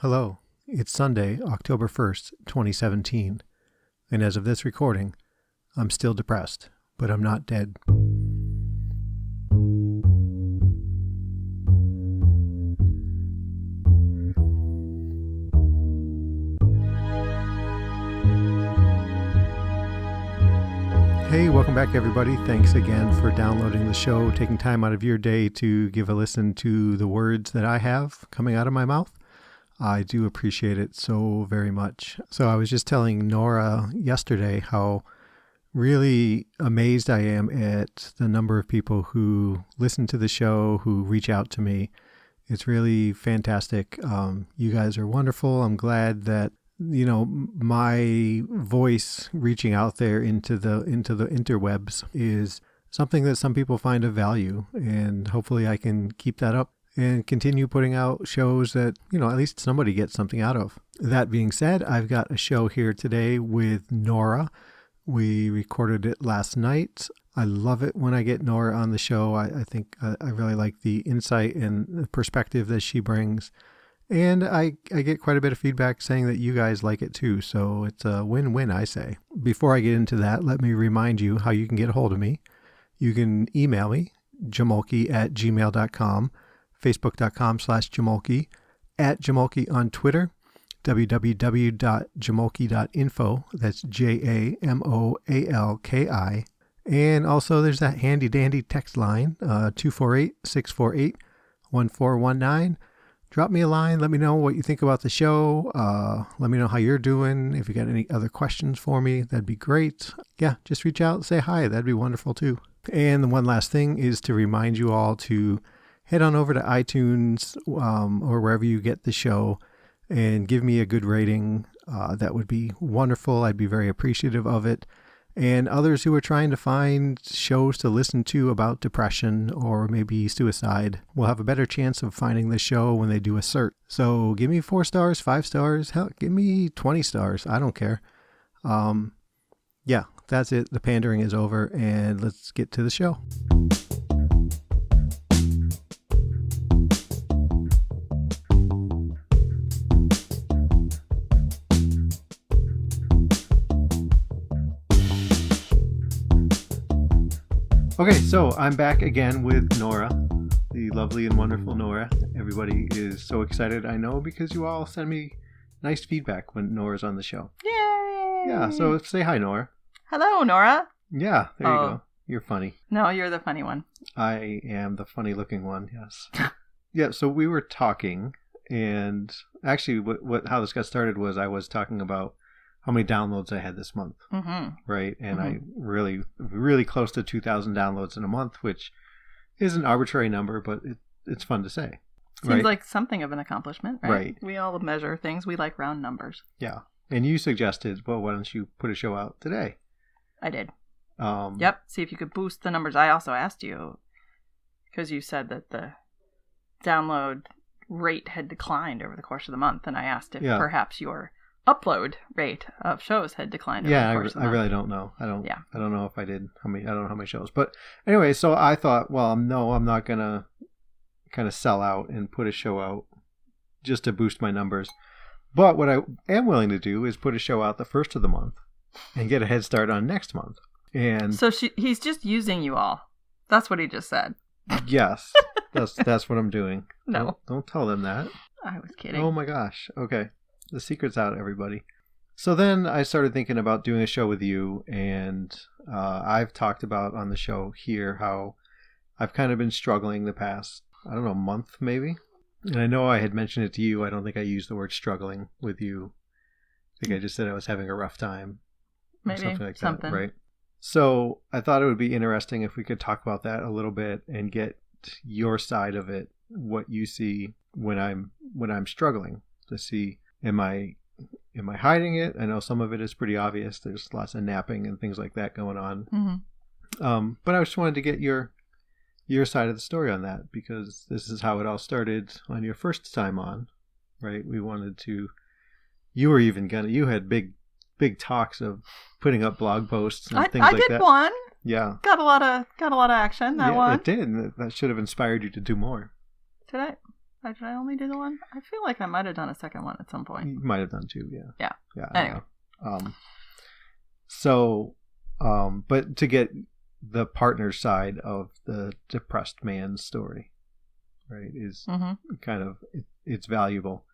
Hello, it's Sunday, October 1st, 2017, and as of this recording, I'm still depressed, but I'm not dead. Hey, welcome back everybody. Thanks again for downloading the show, taking time out of your day to give a listen to the words that I have coming out of my mouth. I do appreciate it so very much. So I was just telling Nora yesterday how really amazed I am at the number of people who listen to the show, who reach out to me. It's really fantastic. You guys are wonderful. I'm glad that, you know, my voice reaching out there into the interwebs is something that some people find of value, and hopefully I can keep that up and continue putting out shows that, you know, at least somebody gets something out of. That being said, I've got a show here today with Nora. We recorded it last night. I love it when I get Nora on the show. I think I really like the insight and the perspective that she brings. And I get quite a bit of feedback saying that you guys like it too. So it's a win-win, I say. Before I get into that, let me remind you how you can get a hold of me. You can email me, jamoalki@gmail.com. Facebook.com/jamoalki, @jamoalki on Twitter, www.jamoalki.info. That's JAMOALKI. And also there's that handy dandy text line, 248-648-1419. Drop me a line. Let me know what you think about the show. Let me know how you're doing. If you got any other questions for me, that'd be great. Yeah, just reach out and say hi. That'd be wonderful too. And the one last thing is to remind you all to head on over to iTunes or wherever you get the show and give me a good rating. That would be wonderful. I'd be very appreciative of it. And others who are trying to find shows to listen to about depression or maybe suicide will have a better chance of finding the show when they do a search. So give me 4 stars, 5 stars, hell, give me 20 stars. I don't care. Yeah, that's it. The pandering is over, and let's get to the show. Okay, so I'm back again with Nora, the lovely and wonderful Nora. Everybody is so excited, I know, because you all send me nice feedback when Nora's on the show. Yay! Yeah, so say hi, Nora. Hello, Nora. Yeah, there you go. You're funny. No, you're the funny one. I am the funny looking one, yes. Yeah, so we were talking, and actually how this got started was I was talking about how many downloads I had this month, right? And I really close to 2,000 downloads in a month, which is an arbitrary number, but it's fun to say. Seems like something of an accomplishment, right? We all measure things. We like round numbers. Yeah. And you suggested, well, why don't you put a show out today? I did. Yep. See if you could boost the numbers. I also asked you, because you said that the download rate had declined over the course of the month, and I asked if perhaps your upload rate of shows had declined. Yeah, I really don't know. I don't know if I did. I don't know how many shows. But anyway, so I thought, well, no, I'm not gonna kind of sell out and put a show out just to boost my numbers. But what I am willing to do is put a show out the first of the month and get a head start on next month. And so he's just using you all. That's what he just said. Yes, that's what I'm doing. No, don't tell them that. I was kidding. Oh my gosh. Okay. The secret's out, everybody. So then I started thinking about doing a show with you, and I've talked about on the show here how I've kind of been struggling the past, I don't know, month maybe. And I know I had mentioned it to you. I don't think I used the word struggling with you. I think I just said I was having a rough time. Maybe something like that, right? So I thought it would be interesting if we could talk about that a little bit and get your side of it, what you see when I'm struggling, to see am I hiding it? I know some of it is pretty obvious. There's lots of napping and things like that going on. But I just wanted to get your side of the story on that, because this is how it all started on your first time on, right? We wanted to. You had big talks of putting up blog posts and things like that. I did one. Yeah. Got a lot of action. That one. It did. And that should have inspired you to do more. Did I? Did I only do the one? I feel like I might have done a second one at some point. You might have done two, yeah. Yeah. Anyway. But to get the partner side of the depressed man's story, right, is kind of, it's valuable.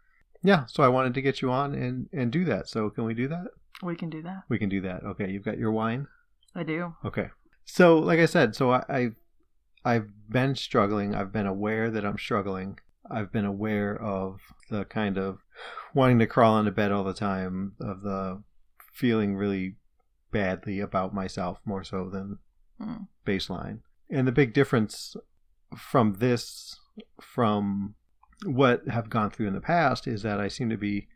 Yeah, so I wanted to get you on and do that. So can we do that? We can do that. We can do that. Okay, you've got your wine? I do. Okay. So, like I said, I've been struggling. I've been aware that I'm struggling. I've been aware of the kind of wanting to crawl into bed all the time, of the feeling really badly about myself, more so than baseline. And the big difference from what I've gone through in the past is that I seem to be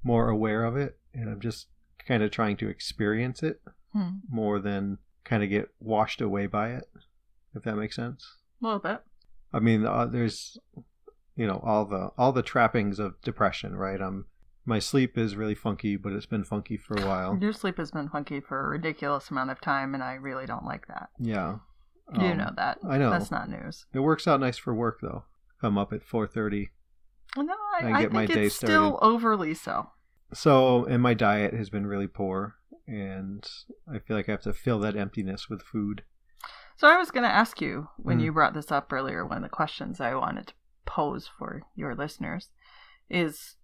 more aware of it, and I'm just kind of trying to experience it more than kind of get washed away by it, if that makes sense. A little bit. I mean, there's, all the trappings of depression, right? My sleep is really funky, but it's been funky for a while. Your sleep has been funky for a ridiculous amount of time, and I really don't like that. Yeah. You know that. I know. That's not news. It works out nice for work, though. I'm up at 4:30. Well, no, I think it's still overly so. So, and my diet has been really poor, and I feel like I have to fill that emptiness with food. So I was going to ask you, when you brought this up earlier, one of the questions I wanted to pose for your listeners is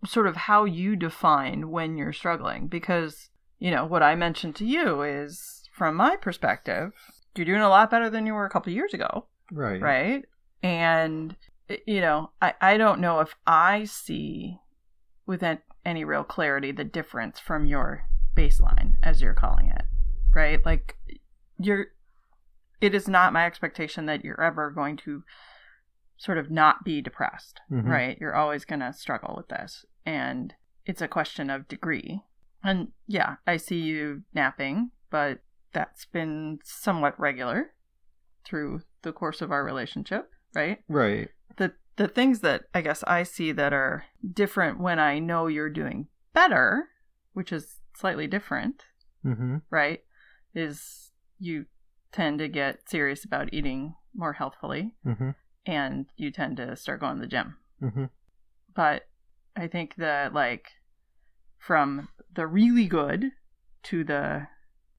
sort of how you define when you're struggling. Because, what I mentioned to you is, from my perspective, you're doing a lot better than you were a couple years ago. Right. Right? And, I don't know if I see with any real clarity the difference from your baseline, as you're calling it. Right? Like, it is not my expectation that you're ever going to sort of not be depressed, right? You're always going to struggle with this. And it's a question of degree. And yeah, I see you napping, but that's been somewhat regular through the course of our relationship, right? Right. The things that I guess I see that are different when I know you're doing better, which is slightly different, right, is you tend to get serious about eating more healthfully, and you tend to start going to the gym. But I think that, like, from the really good to the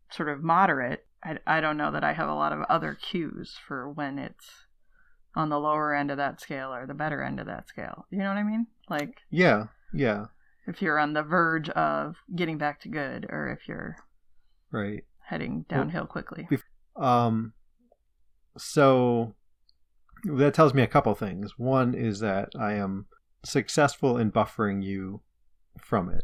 sort of moderate, I don't know that I have a lot of other cues for when it's on the lower end of that scale or the better end of that scale. You know what I mean? Like, yeah. If you're on the verge of getting back to good, or if you're right heading downhill quickly. So that tells me a couple things. One is that I am successful in buffering you from it.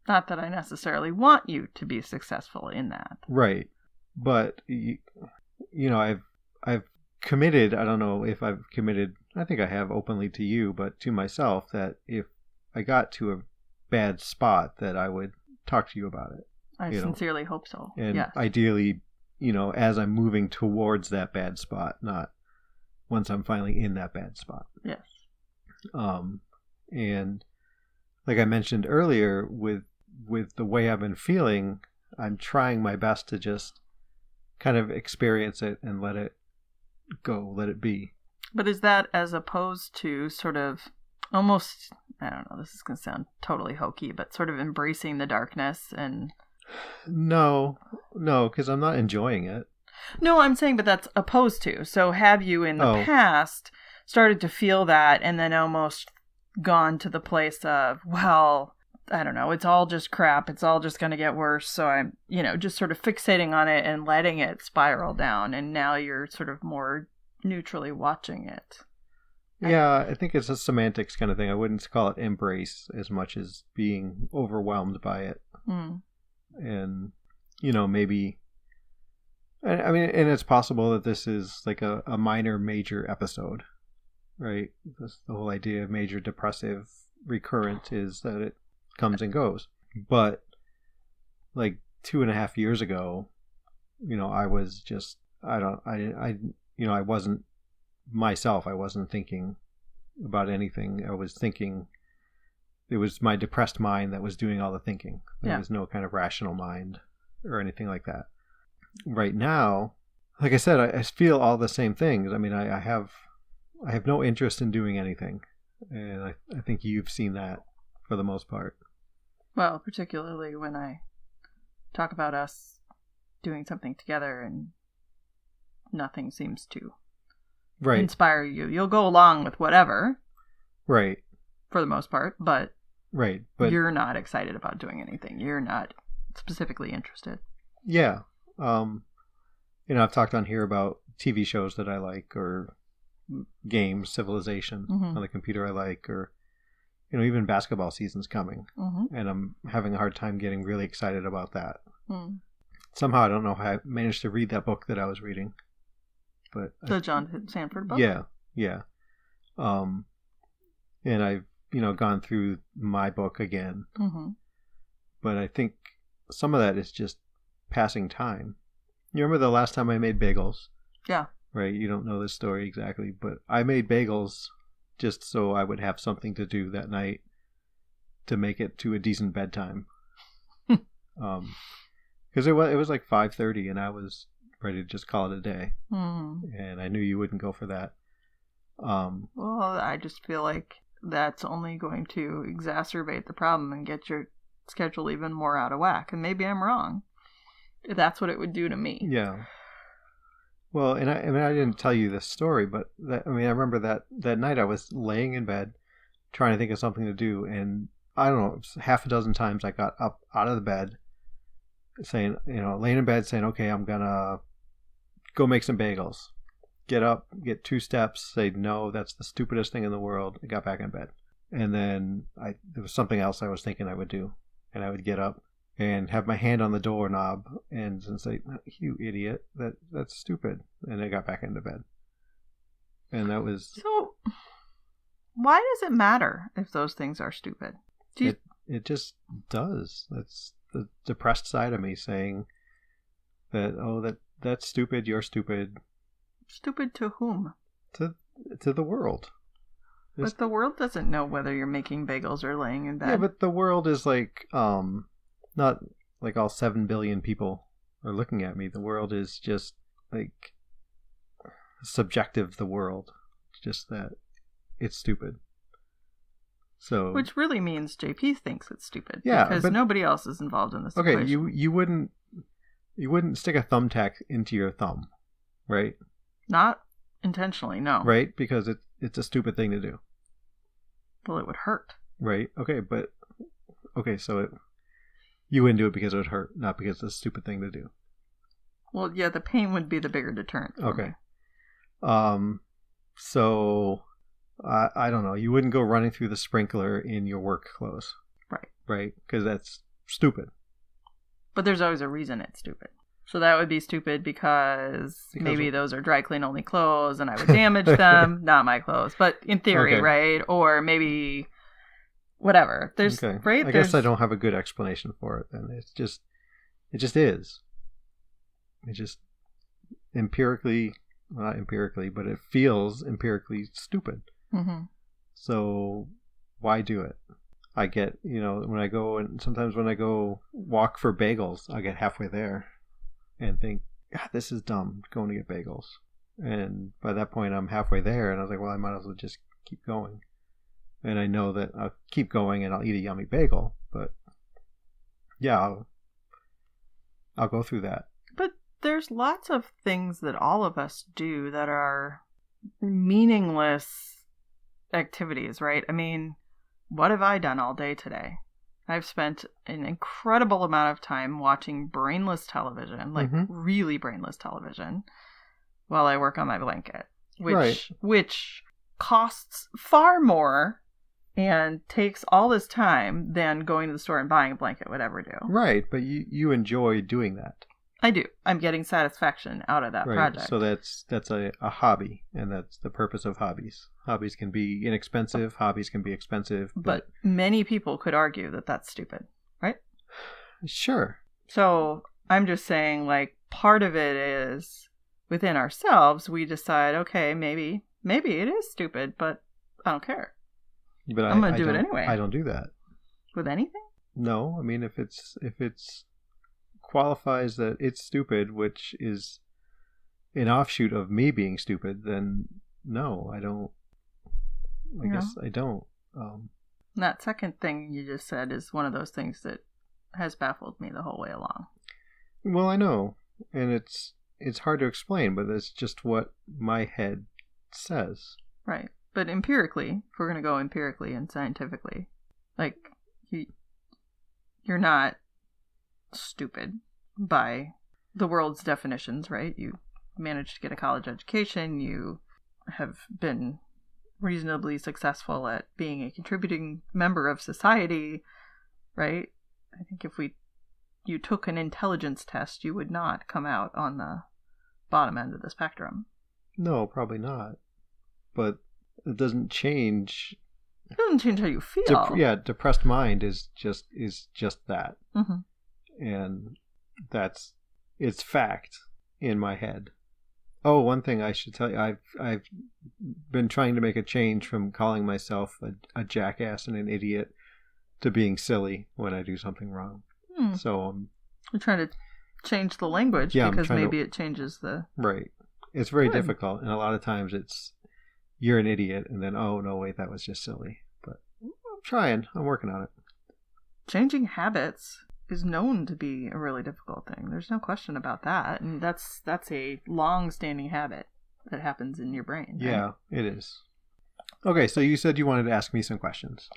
Not that I necessarily want you to be successful in that. Right. But, I've committed, I don't know if I've committed, I think I have openly to you, but to myself, that if I got to a bad spot, that I would talk to you about it. I sincerely hope so. And yes. Ideally, as I'm moving towards that bad spot, not once I'm finally in that bad spot. Yes. And like I mentioned earlier, with the way I've been feeling, I'm trying my best to just kind of experience it and let it go, let it be. But is that as opposed to sort of almost, I don't know, this is going to sound totally hokey, but sort of embracing the darkness and... No, because I'm not enjoying it. No, I'm saying, but that's opposed to. So have you in the past started to feel that and then almost gone to the place of, well, I don't know, it's all just crap. It's all just going to get worse. So I'm, just sort of fixating on it and letting it spiral down. And now you're sort of more neutrally watching it. Yeah, I think it's a semantics kind of thing. I wouldn't call it embrace as much as being overwhelmed by it. And, maybe, I mean, and it's possible that this is like a minor, major episode, right? The whole idea of major depressive recurrent is that it comes and goes. But like 2.5 years ago, I was just, I wasn't myself. I wasn't thinking about anything. I was thinking, it was my depressed mind that was doing all the thinking. There was no kind of rational mind or anything like that. Right now, like I said, I feel all the same things. I mean, I have I have no interest in doing anything. And I think you've seen that for the most part. Well, particularly when I talk about us doing something together and nothing seems to inspire you. You'll go along with whatever. Right. For the most part, but right, but you're not excited about doing anything. You're not specifically interested. Yeah. I've talked on here about TV shows that I like, or games, Civilization on the computer I like, or even basketball season's coming, and I'm having a hard time getting really excited about that. Somehow I don't know how I managed to read that book that I was reading, but the John Sanford book. Yeah. And I've gone through my book again, but I think some of that is just passing time. You remember the last time I made bagels? Yeah. Right. You don't know this story exactly, but I made bagels just so I would have something to do that night to make it to a decent bedtime. Because it was like 5:30 and I was ready to just call it a day. And I knew you wouldn't go for that. Well, I just feel like that's only going to exacerbate the problem and get your schedule even more out of whack. And maybe I'm wrong. That's what it would do to me. Yeah. Well, and I didn't tell you this story, but I remember that night I was laying in bed trying to think of something to do, and I don't know, half a dozen times I got up out of the bed saying, laying in bed saying, okay, I'm gonna go make some bagels. Get up, get 2 steps, say, no, that's the stupidest thing in the world. I got back in bed. And then there was something else I was thinking I would do, and I would get up and have my hand on the doorknob and say, you idiot, that's stupid. And I got back into bed. And that was... So, why does it matter if those things are stupid? It just does. That's the depressed side of me saying that, that's stupid, you're stupid. Stupid to whom? To the world. But the world doesn't know whether you're making bagels or laying in bed. Yeah, but the world is like... not like all 7 billion people are looking at me. The world is just like subjective. The world, just that it's stupid. So, which really means JP thinks it's stupid. Yeah, because nobody else is involved in this. Okay, equation. you wouldn't stick a thumbtack into your thumb, right? Not intentionally, no. Right, because it's a stupid thing to do. Well, it would hurt. Right. Okay, so you wouldn't do it because it would hurt, not because it's a stupid thing to do. Well, yeah, the pain would be the bigger deterrent. Okay. So, I don't know. You wouldn't go running through the sprinkler in your work clothes. Right. Right? Because that's stupid. But there's always a reason it's stupid. So that would be stupid because maybe those are dry clean only clothes and I would damage them. Not my clothes, but in theory, right? Or maybe... whatever. There's right. I guess I don't have a good explanation for it. Then it just is. It just not empirically, but it feels empirically stupid. So why do it? I get sometimes when I go walk for bagels, I get halfway there and think, God, this is dumb going to get bagels. And by that point, I'm halfway there, and I was like, well, I might as well just keep going. And I know that I'll keep going and I'll eat a yummy bagel, but yeah, I'll go through that. But there's lots of things that all of us do that are meaningless activities, right? I mean, what have I done all day today? I've spent an incredible amount of time watching brainless television, like really brainless television, while I work on my blanket, which costs far more and takes all this time than going to the store and buying a blanket would ever do. Right, but you enjoy doing that. I do. I'm getting satisfaction out of that project. So that's a hobby, and that's the purpose of hobbies. Hobbies can be inexpensive, hobbies can be expensive. But many people could argue that that's stupid, right? Sure. So I'm just saying, like, part of it is within ourselves, we decide, okay, maybe it is stupid, but I don't care. But I'm going to do it anyway. I don't do that. With anything? No, I mean, if it's qualifies that it's stupid, which is an offshoot of me being stupid, then no, I don't. I guess I don't. That second thing you just said is one of those things that has baffled me the whole way along. Well, I know, and it's hard to explain, but it's just what my head says. Right. But empirically, if we're going to go empirically and scientifically, like, you're not stupid by the world's definitions, right? You managed to get a college education. You have been reasonably successful at being a contributing member of society, right? I think if you took an intelligence test, you would not come out on the bottom end of the spectrum. No, probably not. But it doesn't change. It doesn't change how you feel. Depressed mind is just that. Mm-hmm. And it's fact in my head. Oh, one thing I should tell you, I've been trying to make a change from calling myself a jackass and an idiot to being silly when I do something wrong. So you're trying to change the language because maybe it changes the... Right. It's very difficult, and a lot of times it's you're an idiot, and then, oh, no, wait, that was just silly. But I'm trying. I'm working on it. Changing habits is known to be a really difficult thing. There's no question about that. And that's a long-standing habit that happens in your brain. Right? Yeah, it is. Okay, so you said you wanted to ask me some questions.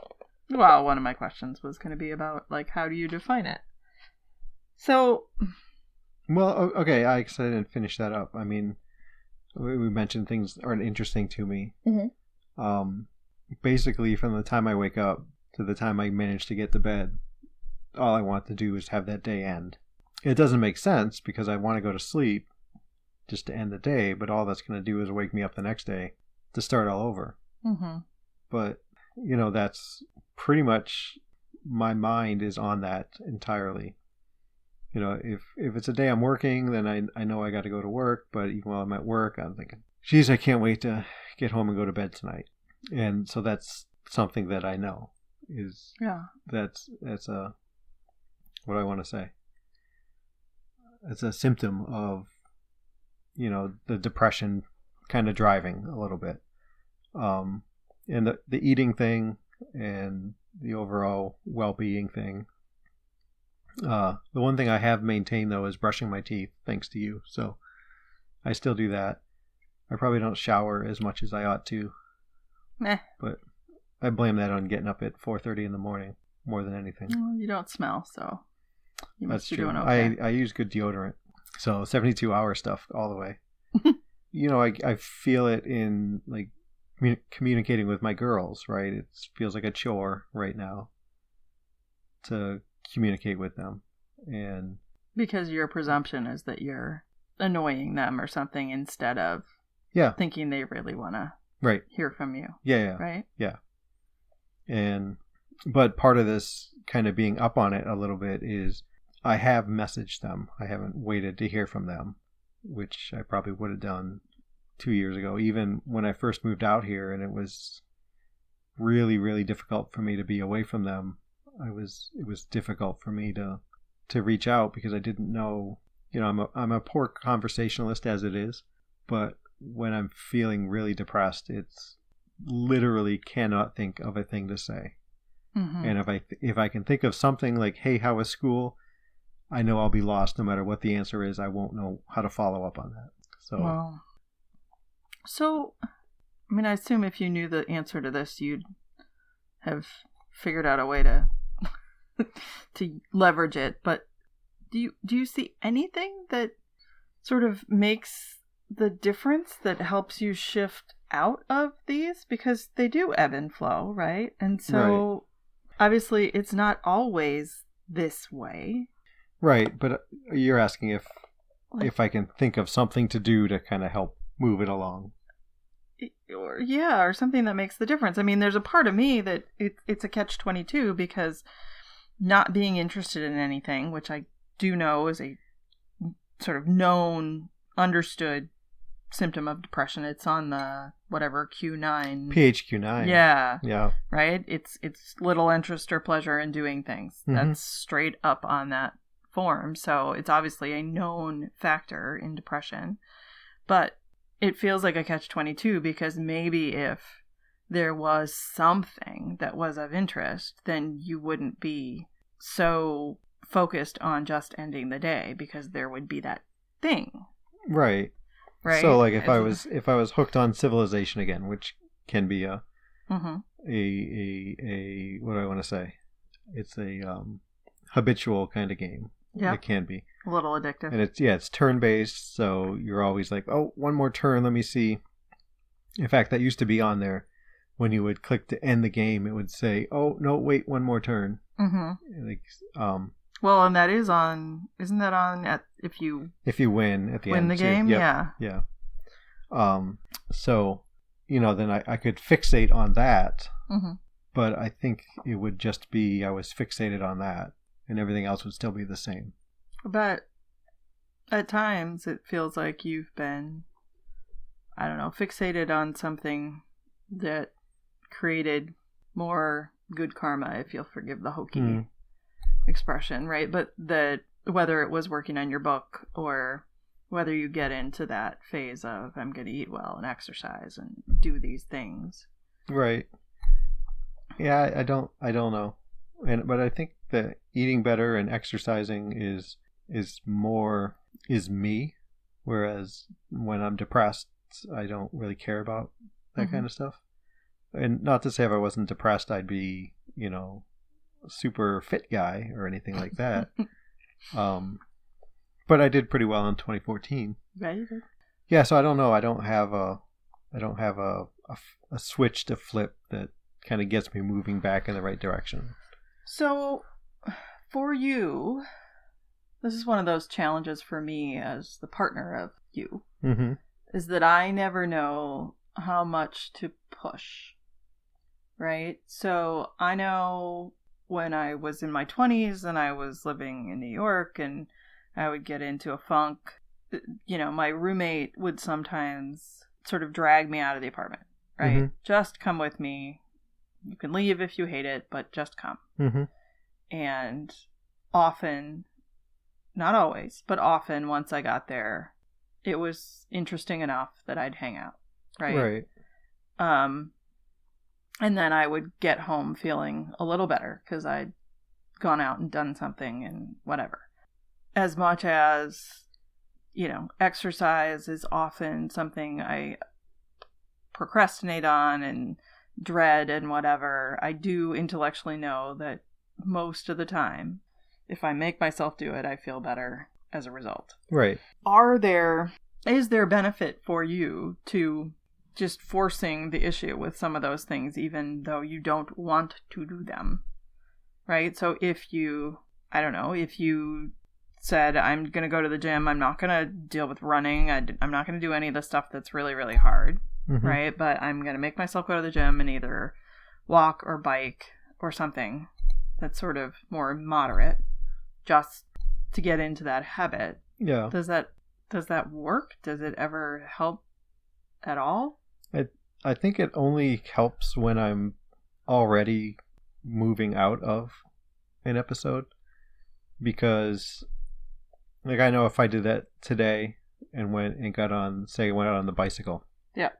Well, one of my questions was going to be about, like, how do you define it? So... Well, okay, I didn't finish that up. I mean, we mentioned things that aren't interesting to me. Mm-hmm. Basically, from the time I wake up to the time I manage to get to bed, all I want to do is have that day end. It doesn't make sense because I want to go to sleep just to end the day, but all that's going to do is wake me up the next day to start all over. Mm-hmm. But, that's pretty much my mind is on that entirely. If it's a day I'm working, then I know I got to go to work, but even while I'm at work, I'm thinking, geez, I can't wait to get home and go to bed tonight. And so that's something that I know is that's what I want to say. It's a symptom of, the depression kind of driving a little bit. And the eating thing and the overall well-being thing. The one thing I have maintained, though, is brushing my teeth, thanks to you. So I still do that. I probably don't shower as much as I ought to. Meh. But I blame that on getting up at 4:30 in the morning more than anything. Well, you don't smell, so you must be true. Doing okay. I use good deodorant. So 72-hour stuff all the way. I feel it in, like, communicating with my girls, right? It feels like a chore right now to communicate with them. And because your presumption is that you're annoying them or something instead of thinking they really want to hear from you. Yeah. Right? Yeah. But part of this kind of being up on it a little bit is I have messaged them. I haven't waited to hear from them, which I probably would have done 2 years ago, even when I first moved out here, and it was really, really difficult for me to be away from them. It was difficult for me to reach out because I didn't know, I'm a poor conversationalist as it is, but when I'm feeling really depressed, it's literally cannot think of a thing to say. Mm-hmm. And if I can think of something like, hey, how was school? I know I'll be lost no matter what the answer is. I won't know how to follow up on that. So, I mean, I assume if you knew the answer to this, you'd have figured out a way to leverage it. But do you see anything that sort of makes the difference that helps you shift out of these? Because they do ebb and flow, right? And so obviously it's not always this way. Right, but you're asking if I can think of something to do to kind of help move it along. Or something that makes the difference. I mean, there's a part of me that it's a catch-22 because not being interested in anything, which I do know is a sort of known, understood symptom of depression. It's on the whatever Q9. PHQ-9. Yeah. Right? It's little interest or pleasure in doing things. Mm-hmm. That's straight up on that form. So it's obviously a known factor in depression. But it feels like a catch-22 because maybe if there was something that was of interest, then you wouldn't be so focused on just ending the day because there would be that thing. Right. So like if I was hooked on Civilization again, which can be a what do I want to say? It's a habitual kind of game. Yeah. It can be. A little addictive. And it's turn-based, so you're always like, oh, one more turn, let me see. In fact, that used to be on there. When you would click to end the game, it would say, oh, no, wait, one more turn. Mm-hmm. Like, well, and that is on, isn't that on if you win at the end? Win the game? Yep. Yeah. Yeah. So, then I could fixate on that, but I think it would just be I was fixated on that, and everything else would still be the same. But at times, it feels like you've been, I don't know, fixated on something that created more good karma, if you'll forgive the hokey expression, right? But whether it was working on your book or whether you get into that phase of I'm going to eat well and exercise and do these things. Right. Yeah, I don't know. But I think that eating better and exercising is me, whereas when I'm depressed, I don't really care about that kind of stuff. And not to say if I wasn't depressed, I'd be, a super fit guy or anything like that. But I did pretty well in 2014. Yeah, you did. Yeah, so I don't know. I don't have a switch to flip that kind of gets me moving back in the right direction. So, for you, this is one of those challenges for me as the partner of you, is that I never know how much to push. Right? So I know when I was in my 20s and I was living in New York and I would get into a funk, my roommate would sometimes sort of drag me out of the apartment, right? Just come with me. You can leave if you hate it, but just come. And often, not always, but often once I got there, it was interesting enough that I'd hang out, right? Right. And then I would get home feeling a little better because I'd gone out and done something and whatever. As much as, exercise is often something I procrastinate on and dread and whatever, I do intellectually know that most of the time, if I make myself do it, I feel better as a result. Right. Is there benefit for you to just forcing the issue with some of those things, even though you don't want to do them, right? So if you said, I'm going to go to the gym, I'm not going to deal with running, I'm not going to do any of the stuff that's really, really hard, right? But I'm going to make myself go to the gym and either walk or bike or something that's sort of more moderate, just to get into that habit. Yeah. Does that work? Does it ever help at all? I think it only helps when I'm already moving out of an episode, because like I know if I did that today and went out on the bicycle, yeah,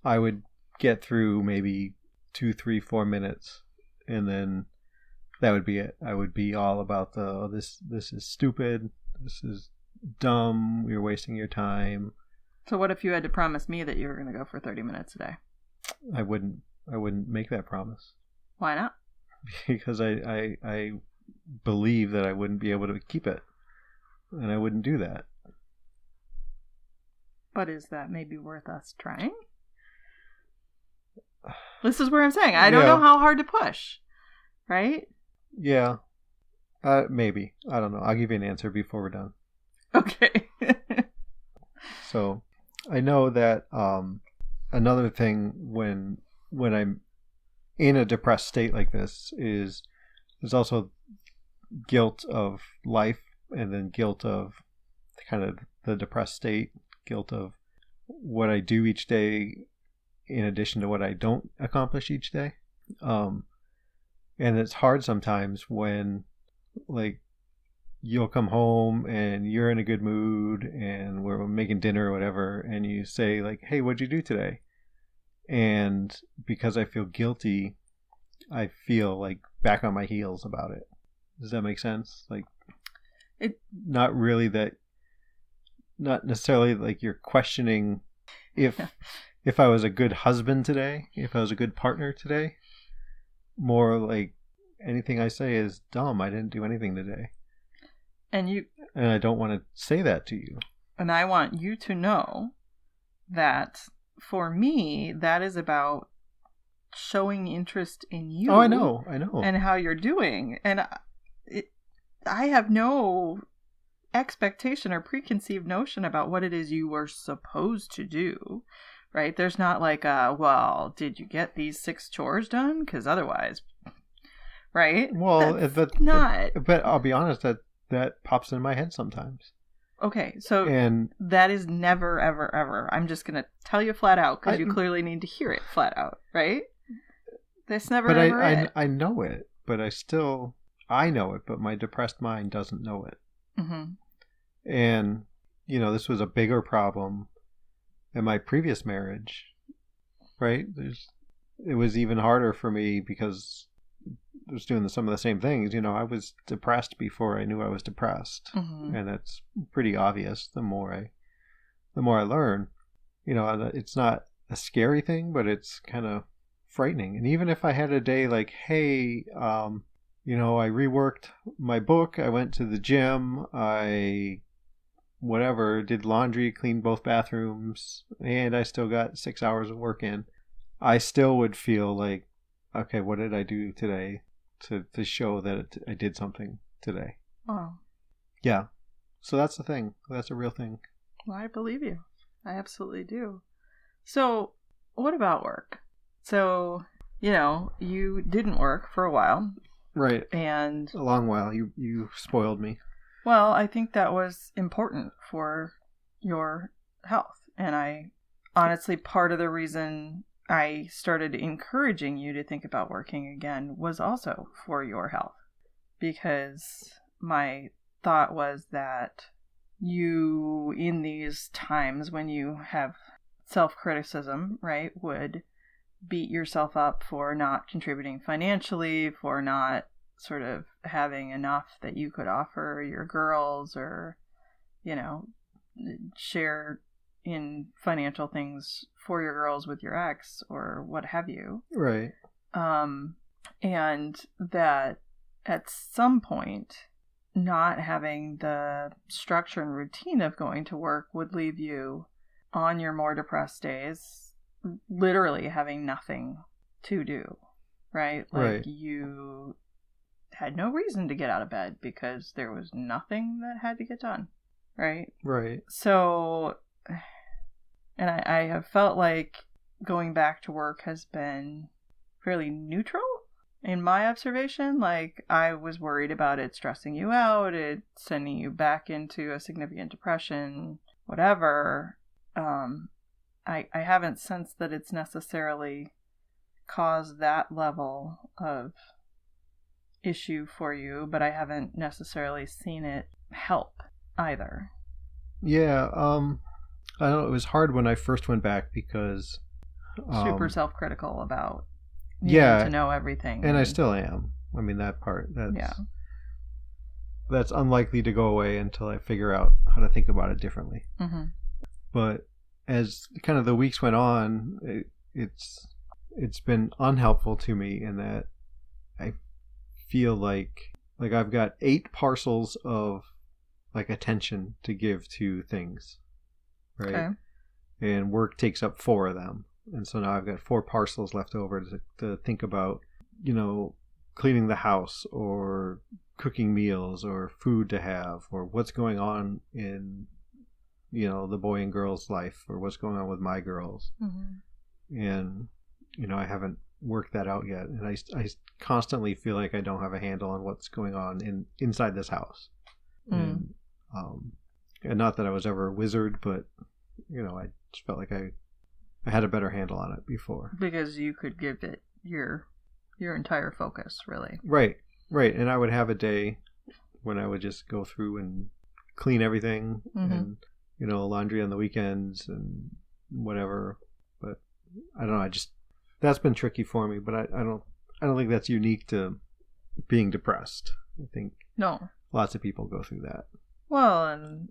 I would get through maybe 2, 3, 4 minutes, and then that would be it. I would be all about this is stupid, this is dumb, you're wasting your time. So what if you had to promise me that you were going to go for 30 minutes a day? I wouldn't make that promise. Why not? Because I believe that I wouldn't be able to keep it, and I wouldn't do that. But is that maybe worth us trying? This is where I'm saying I don't know how hard to push, right? Yeah. Maybe. I don't know. I'll give you an answer before we're done. Okay. So I know that another thing when I'm in a depressed state like this is there's also guilt of life, and then guilt of kind of the depressed state, guilt of what I do each day in addition to what I don't accomplish each day. And it's hard sometimes when, like, you'll come home and you're in a good mood and we're making dinner or whatever, and you say like, hey, what'd you do today? And because I feel guilty, I feel like back on my heels about it. Does that make sense? Like, not really that, not necessarily like you're questioning if I was a good husband today, if I was a good partner today. More like anything I say is dumb. I didn't do anything today. And I don't want to say that to you. And I want you to know that for me, that is about showing interest in you. Oh, I know. And how you're doing. And I have no expectation or preconceived notion about what it is you were supposed to do, right? There's not like well, did you get these 6 chores done? Because otherwise, right? Well, but I'll be honest, that pops in my head sometimes. Okay, so that is never, ever, ever. I'm just going to tell you flat out because you clearly need to hear it flat out, right? That's never, ever it. I know it, but I know it, but my depressed mind doesn't know it. Mm-hmm. And, this was a bigger problem in my previous marriage, right? It was even harder for me because I was doing some of the same things. I was depressed before I knew I was depressed. Mm-hmm. And that's pretty obvious the more I learn. It's not a scary thing, but it's kind of frightening. And even if I had a day like, hey, I reworked my book, I went to the gym, I did laundry, cleaned both bathrooms, and I still got 6 hours of work in, I still would feel like, okay, what did I do today to show that I did something today? Wow. Yeah. So that's the thing. That's a real thing. Well, I believe you. I absolutely do. So what about work? So, you didn't work for a while. Right. And a long while. You spoiled me. Well, I think that was important for your health. And I honestly, part of the reason I started encouraging you to think about working again was also for your health. Because my thought was that you, in these times when you have self-criticism, right, would beat yourself up for not contributing financially, for not sort of having enough that you could offer your girls or, share in financial things for your girls with your ex or what have you. Right. And that at some point, not having the structure and routine of going to work would leave you on your more depressed days, literally having nothing to do, right? Like you had no reason to get out of bed because there was nothing that had to get done, right? Right. So, and I have felt like going back to work has been fairly neutral in my observation. Like, I was worried about it stressing you out, it sending you back into a significant depression, whatever. I haven't sensed that it's necessarily caused that level of issue for you, but I haven't necessarily seen it help either. Yeah, I don't know, it was hard when I first went back because super self-critical about needing to know everything. And I still am. I mean, that part, that's unlikely to go away until I figure out how to think about it differently. Mm-hmm. But as kind of the weeks went on, it's been unhelpful to me in that I feel like I've got 8 parcels of like attention to give to things, right? Okay. And work takes up 4 of them, and so now I've got 4 parcels left over to think about, cleaning the house or cooking meals or food to have or what's going on in the boy and girl's life or what's going on with my girls. Mm-hmm. And I haven't worked that out yet, and I constantly feel like I don't have a handle on what's going on inside this house. And not that I was ever a wizard, but I just felt like I had a better handle on it before, because you could give it your entire focus, really. Right. And I would have a day when I would just go through and clean everything and, laundry on the weekends and whatever. But I don't know. That's been tricky for me, but I don't think that's unique to being depressed. I think no, lots of people go through that. Well, and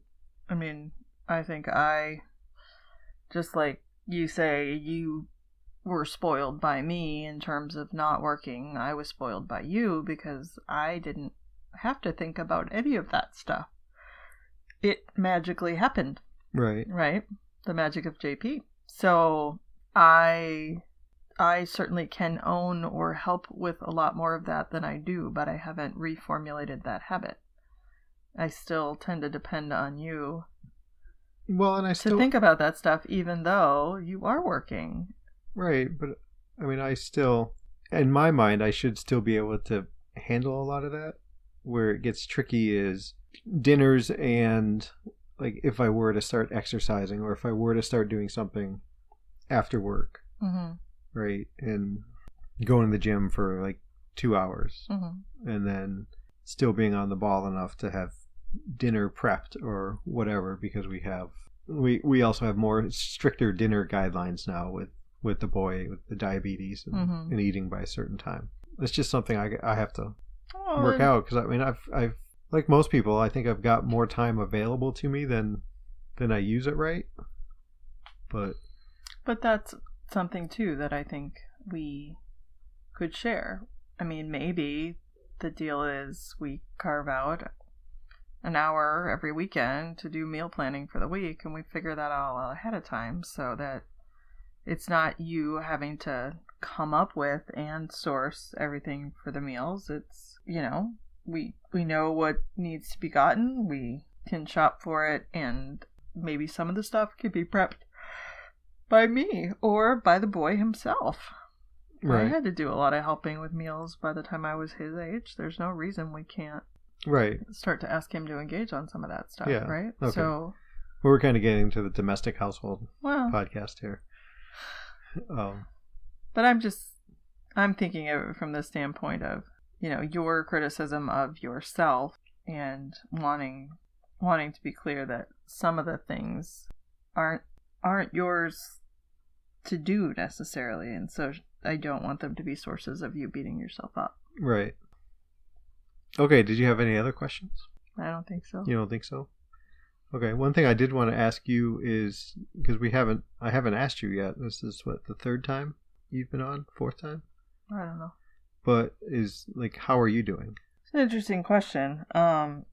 I mean, I think just like you say, you were spoiled by me in terms of not working. I was spoiled by you because I didn't have to think about any of that stuff. It magically happened. Right. Right? The magic of JP. So I certainly can own or help with a lot more of that than I do, but I haven't reformulated that habit. I still tend to depend on you. Well, and to think about that stuff, even though you are working. Right, but I mean, in my mind, I should still be able to handle a lot of that. Where it gets tricky is dinners and like if I were to start exercising or if I were to start doing something after work, right, and going to the gym for like 2 hours, and then still being on the ball enough to have dinner prepped or whatever, because we also have more stricter dinner guidelines now with the boy with the diabetes and eating by a certain time. It's just something I have to work out, because I mean I've like most people, I think I've got more time available to me than I use it right. But that's something too that I think we could share. I mean, maybe the deal is we carve out an hour every weekend to do meal planning for the week, and we figure that all out ahead of time so that it's not you having to come up with and source everything for the meals. It's, we know what needs to be gotten. We can shop for it, and maybe some of the stuff could be prepped by me or by the boy himself. Right. I had to do a lot of helping with meals by the time I was his age. There's no reason we can't start to ask him to engage on some of that stuff, right? Okay. So we're kind of getting to the domestic household podcast here. But I'm thinking of it from the standpoint of, your criticism of yourself and wanting to be clear that some of the things aren't yours to do necessarily, and so I don't want them to be sources of you beating yourself up. Right. Okay, did you have any other questions? I don't think so. You don't think so? Okay, one thing I did want to ask you is, because I haven't asked you yet. This is the third time you've been on? Fourth time? I don't know. But how are you doing? It's an interesting question. I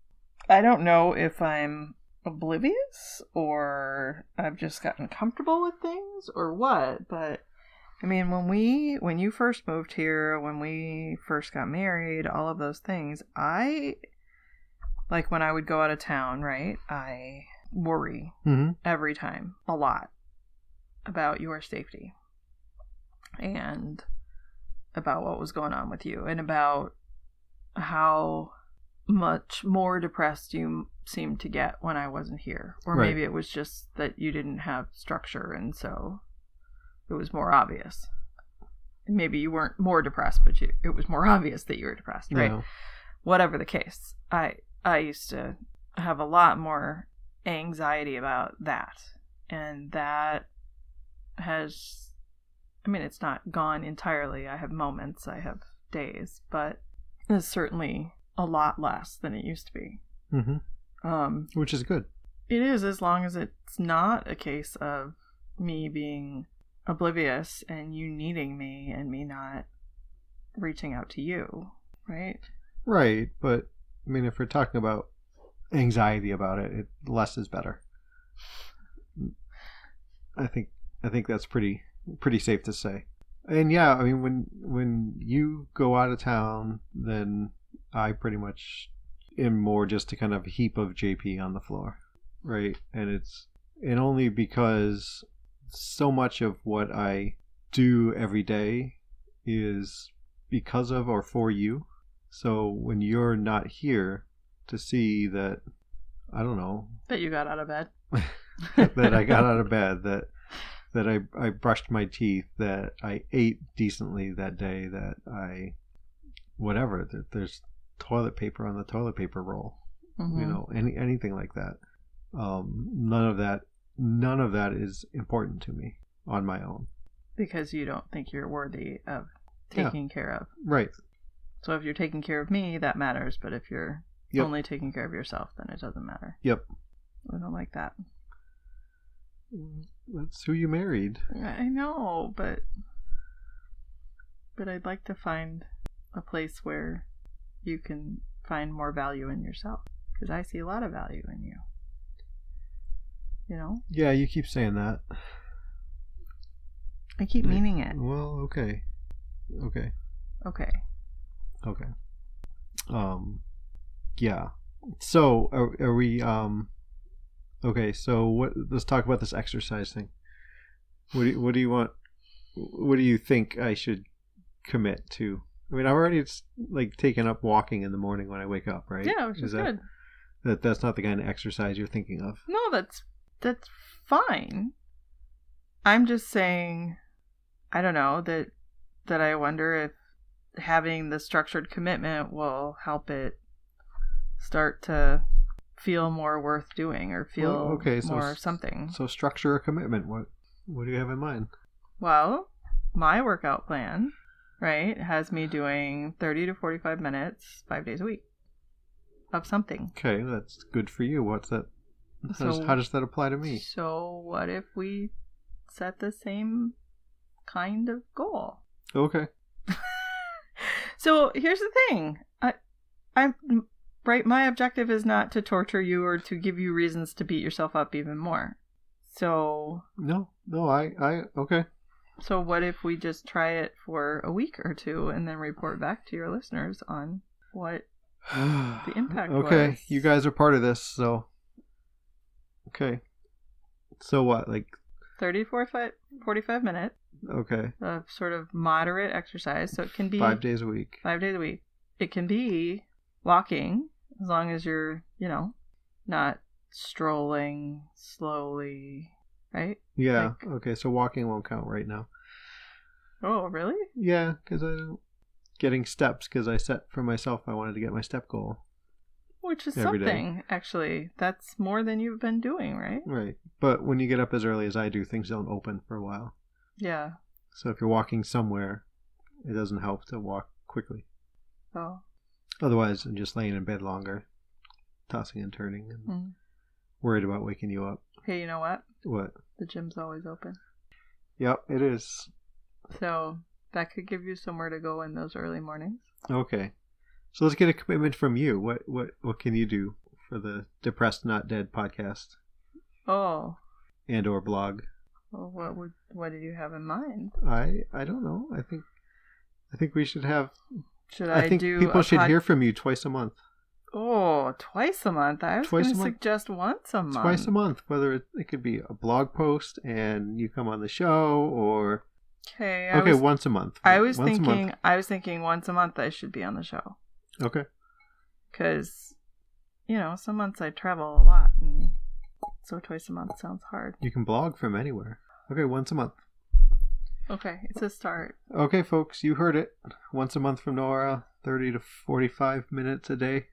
don't know if I'm oblivious or I've just gotten comfortable with things or what, but I mean, when you first moved here, when we first got married, all of those things, when I would go out of town, right, I worry every time a lot about your safety and about what was going on with you and about how much more depressed you seemed to get when I wasn't here. Or maybe it was just that you didn't have structure, and so it was more obvious. Maybe you weren't more depressed, but it was more obvious that you were depressed, right? Yeah. Whatever the case, I used to have a lot more anxiety about that. And that has, it's not gone entirely. I have moments, I have days, but it's certainly a lot less than it used to be. Which is good. It is, as long as it's not a case of me being oblivious and you needing me and me not reaching out to you, right? Right, but if we're talking about anxiety about it, less is better. I think that's pretty safe to say. And yeah, when you go out of town, then I pretty much am more just a kind of heap of JP on the floor, right? And only because so much of what I do every day is because of or for you. So when you're not here to see that, I don't know, that you got out of bed, that I got out of bed, that I brushed my teeth, that I ate decently that day, that I, whatever, that toilet paper on the toilet paper roll. Anything like that. None of that is important to me on my own. Because you don't think you're worthy of taking care of. Right. So if you're taking care of me, that matters. But if you're only taking care of yourself, then it doesn't matter. Yep. I don't like that. That's who you married. I know, but I'd like to find a place where you can find more value in yourself. Because I see a lot of value in you. You know? Yeah, you keep saying that. I keep meaning it. Well, okay. Yeah. So, are we, okay, so let's talk about this exercise thing. What do you want, what do you think I should commit to? I mean, I've already, taken up walking in the morning when I wake up, right? Yeah, which is good. That's not the kind of exercise you're thinking of. No, that's fine. I'm just saying, I don't know, that I wonder if having the structured commitment will help it start to feel more worth doing or feel more something. So structure a commitment. What do you have in mind? Well, my workout plan, right, has me doing 30 to 45 minutes 5 days a week of something. Okay, that's good for you. What's that? How does that apply to me? So what if we set the same kind of goal? Okay. So here's the thing. I'm right. My objective is not to torture you or to give you reasons to beat yourself up even more. So no, okay. So what if we just try it for a week or two and then report back to your listeners on what the impact was? Okay, you guys are part of this, so okay. So what, 30 to 45 minutes. Okay. Of sort of moderate exercise. So it can be 5 days a week. 5 days a week. It can be walking, as long as you're, not strolling slowly, right? Yeah. Okay, so walking won't count right now. Oh, really? Yeah, because getting steps, because I set for myself I wanted to get my step goal. Which is something, actually. That's more than you've been doing, right? Right. But when you get up as early as I do, things don't open for a while. Yeah. So if you're walking somewhere, it doesn't help to walk quickly. Oh. Otherwise, I'm just laying in bed longer, tossing and turning, and worried about waking you up. Hey, you know what? What? The gym's always open. Yep, it is. So that could give you somewhere to go in those early mornings. Okay. So let's get a commitment from you. What can you do for the Depressed Not Dead podcast? Oh. And or blog? Well, what did you have in mind? I don't know. I think we should have. I think people should hear from you twice a month. Oh, twice a month? I was going to suggest once a month. Twice a month. Whether it could be a blog post and you come on the show, or once a month. I was thinking once a month I should be on the show. Okay. Because, some months I travel a lot, and so twice a month sounds hard. You can blog from anywhere. Okay, once a month. Okay, it's a start. Okay, folks, you heard it. Once a month from Nora, 30 to 45 minutes a day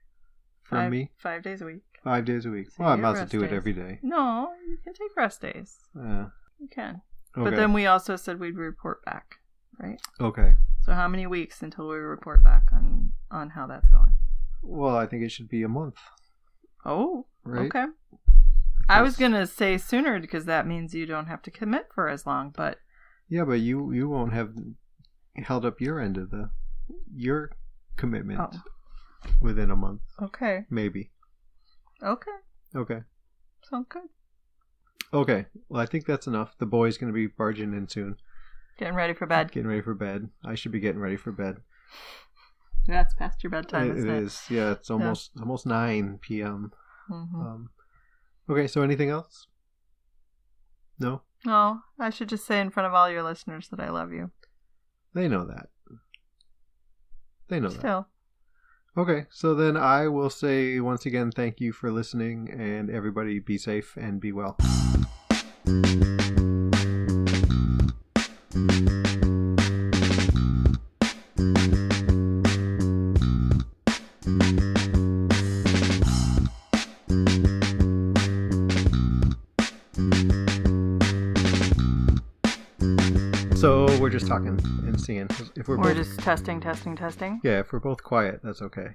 from me. 5 days a week. 5 days a week. So well, I might as well do it every day. No, you can take rest days. Yeah. You can. Okay. But then we also said we'd report back, right? Okay. So how many weeks until we report back on how that's going? Well, I think it should be a month. Oh, right? Okay. I was going to say sooner because that means you don't have to commit for as long, but... Yeah, but you won't have held up your end of your commitment within a month. Okay. Maybe. Okay. Sounds good. Okay. Well, I think that's enough. The boy's going to be barging in soon. Getting ready for bed. I should be getting ready for bed. That's past your bedtime, isn't it? It is. Yeah, it's almost 9 p.m. Mm-hmm. Okay, so anything else? No? No, I should just say in front of all your listeners that I love you. They know that. Still. Okay, so then I will say once again thank you for listening, and everybody be safe and be well. So we're just talking and seeing if we're just testing. Yeah, if we're both quiet, that's okay.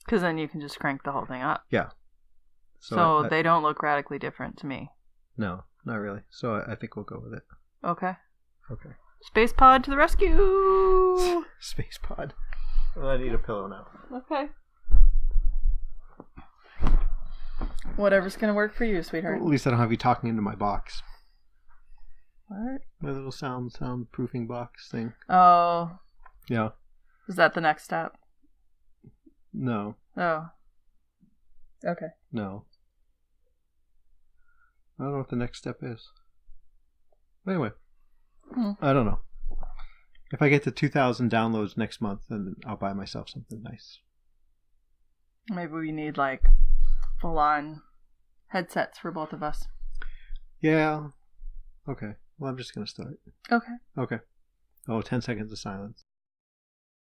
Because then you can just crank the whole thing up. Yeah. So they don't look radically different to me. No, not really. So I think we'll go with it. Okay. Okay. Space pod to the rescue! Space pod. Well, I need a pillow now. Okay. Whatever's gonna work for you, sweetheart. Well, at least I don't have you talking into my box. What? My little soundproofing box thing. Oh. Yeah. Is that the next step? No. Oh. Okay. No. I don't know what the next step is. Anyway. I don't know. If I get to 2,000 downloads next month, then I'll buy myself something nice. Maybe we need like full-on headsets for both of us. Yeah. Okay. Well, I'm just going to start. Okay. Okay. Oh, 10 seconds of silence.